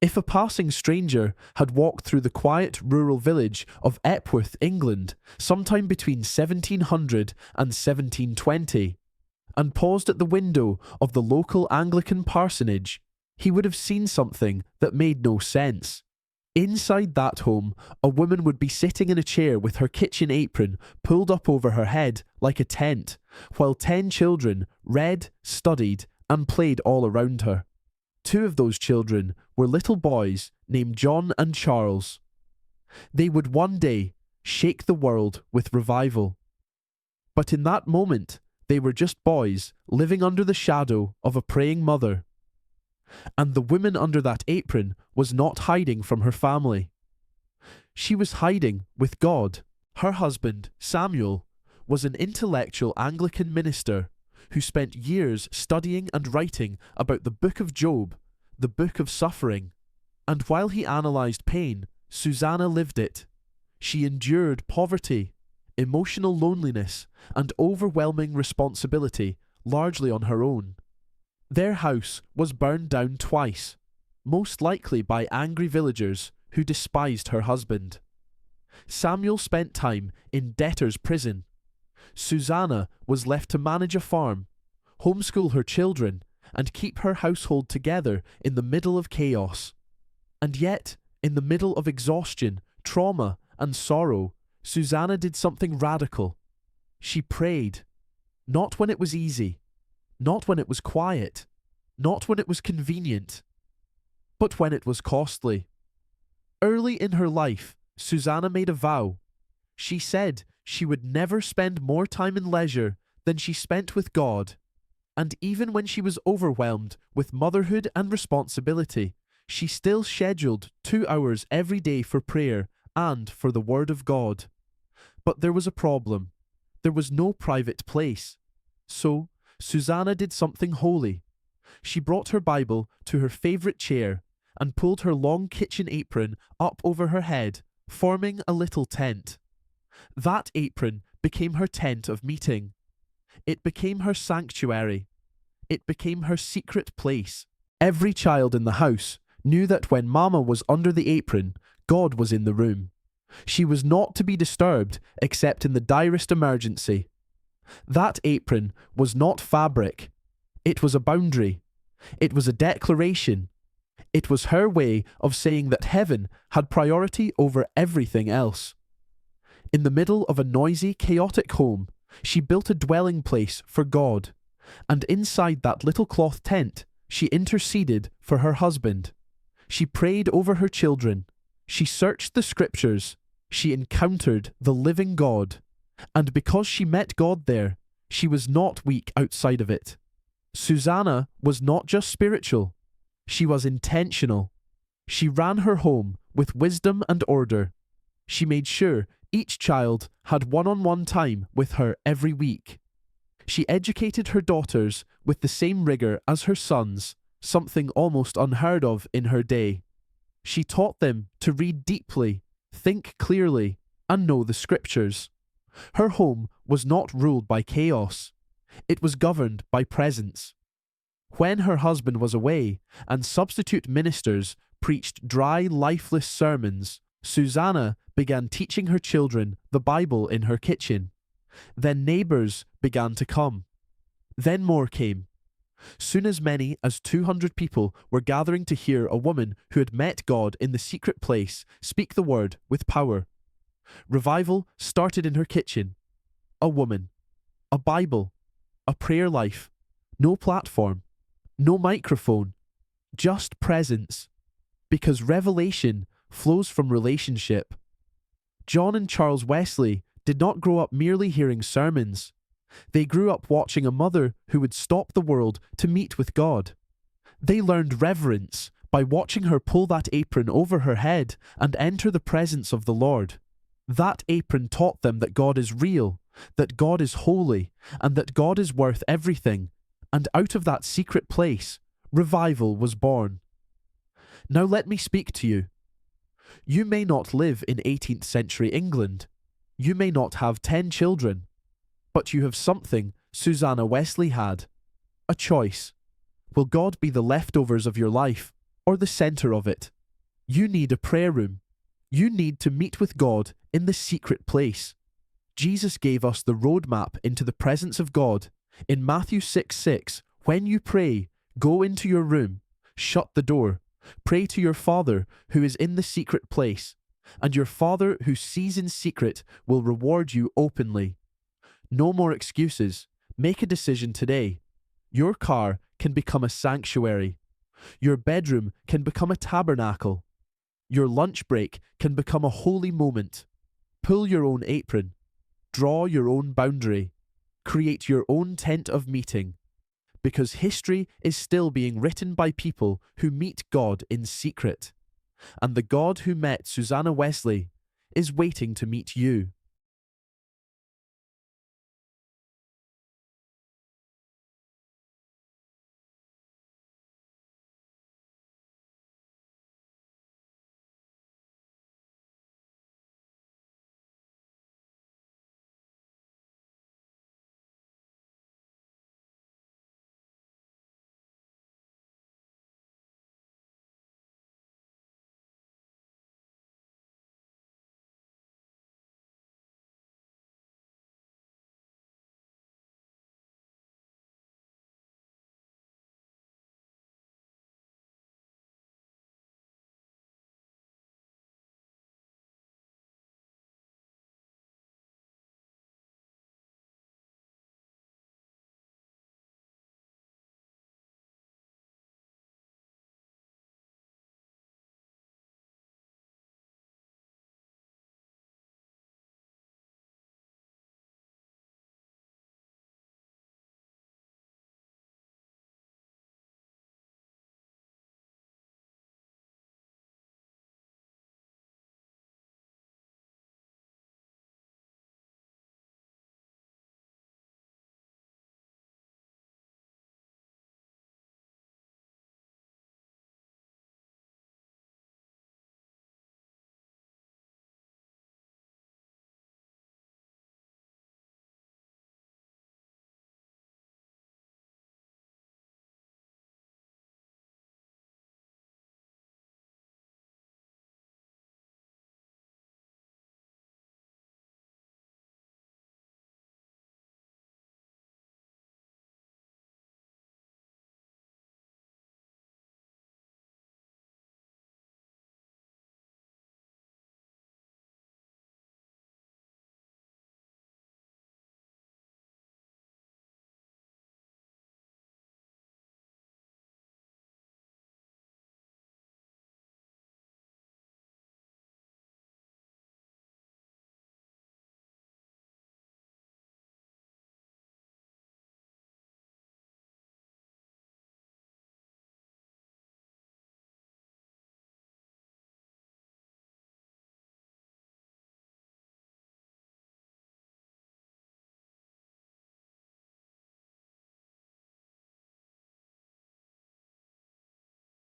If a passing stranger had walked through the quiet rural village of Epworth, England, sometime between 1700 and 1720, and paused at the window of the local Anglican parsonage, he would have seen something that made no sense. Inside that home, a woman would be sitting in a chair with her kitchen apron pulled up over her head like a tent, while 10 children read, studied, and played all around her. 2 of those children were little boys named John and Charles. They would one day shake the world with revival. But in that moment, they were just boys living under the shadow of a praying mother. And the woman under that apron was not hiding from her family. She was hiding with God. Her husband, Samuel, was an intellectual Anglican minister who spent years studying and writing about the book of Job, the book of suffering. And while he analysed pain, Susanna lived it. She endured poverty, emotional loneliness, and overwhelming responsibility, largely on her own. Their house was burned down twice, most likely by angry villagers who despised her husband. Samuel spent time in debtor's prison. Susanna was left to manage a farm, homeschool her children, and keep her household together in the middle of chaos. And yet, in the middle of exhaustion, trauma, and sorrow, Susanna did something radical. She prayed. Not when it was easy, not when it was quiet, not when it was convenient, but when it was costly. Early in her life, Susanna made a vow. She said she would never spend more time in leisure than she spent with God. And even when she was overwhelmed with motherhood and responsibility, she still scheduled 2 hours every day for prayer and for the Word of God. But there was a problem. There was no private place. So, Susanna did something holy. She brought her Bible to her favourite chair and pulled her long kitchen apron up over her head, forming a little tent. That apron became her tent of meeting. It became her sanctuary. It became her secret place. Every child in the house knew that when Mama was under the apron, God was in the room. She was not to be disturbed except in the direst emergency. That apron was not fabric. It was a boundary. It was a declaration. It was her way of saying that heaven had priority over everything else. In the middle of a noisy, chaotic home, she built a dwelling place for God, and inside that little cloth tent, she interceded for her husband. She prayed over her children. She searched the scriptures. She encountered the living God. And because she met God there, she was not weak outside of it. Susanna was not just spiritual. She was intentional. She ran her home with wisdom and order. She made sure each child had one-on-one time with her every week. She educated her daughters with the same rigor as her sons, something almost unheard of in her day. She taught them to read deeply, think clearly, and know the scriptures. Her home was not ruled by chaos. It was governed by presence. When her husband was away and substitute ministers preached dry, lifeless sermons, Susanna began teaching her children the Bible in her kitchen. Then neighbours began to come. Then more came. Soon as many as 200 people were gathering to hear a woman who had met God in the secret place speak the word with power. Revival started in her kitchen. A woman, a Bible, a prayer life, no platform, no microphone, just presence. Because revelation flows from relationship. John and Charles Wesley did not grow up merely hearing sermons. They grew up watching a mother who would stop the world to meet with God. They learned reverence by watching her pull that apron over her head and enter the presence of the Lord. That apron taught them that God is real, that God is holy, and that God is worth everything. And out of that secret place, revival was born. Now let me speak to you. You may not live in 18th century England. You may not have 10 children. But you have something Susanna Wesley had. A choice. Will God be the leftovers of your life, or the center of it. You need a prayer room. You need to meet with God in the secret place. Jesus gave us the roadmap into the presence of God. In Matthew 6:6, when you pray, go into your room, shut the door, pray to your Father who is in the secret place, and your Father who sees in secret will reward you openly. No more excuses. Make a decision today. Your car can become a sanctuary. Your bedroom can become a tabernacle. Your lunch break can become a holy moment. Pull your own apron. Draw your own boundary. Create your own tent of meeting. Because history is still being written by people who meet God in secret. And the God who met Susanna Wesley is waiting to meet you.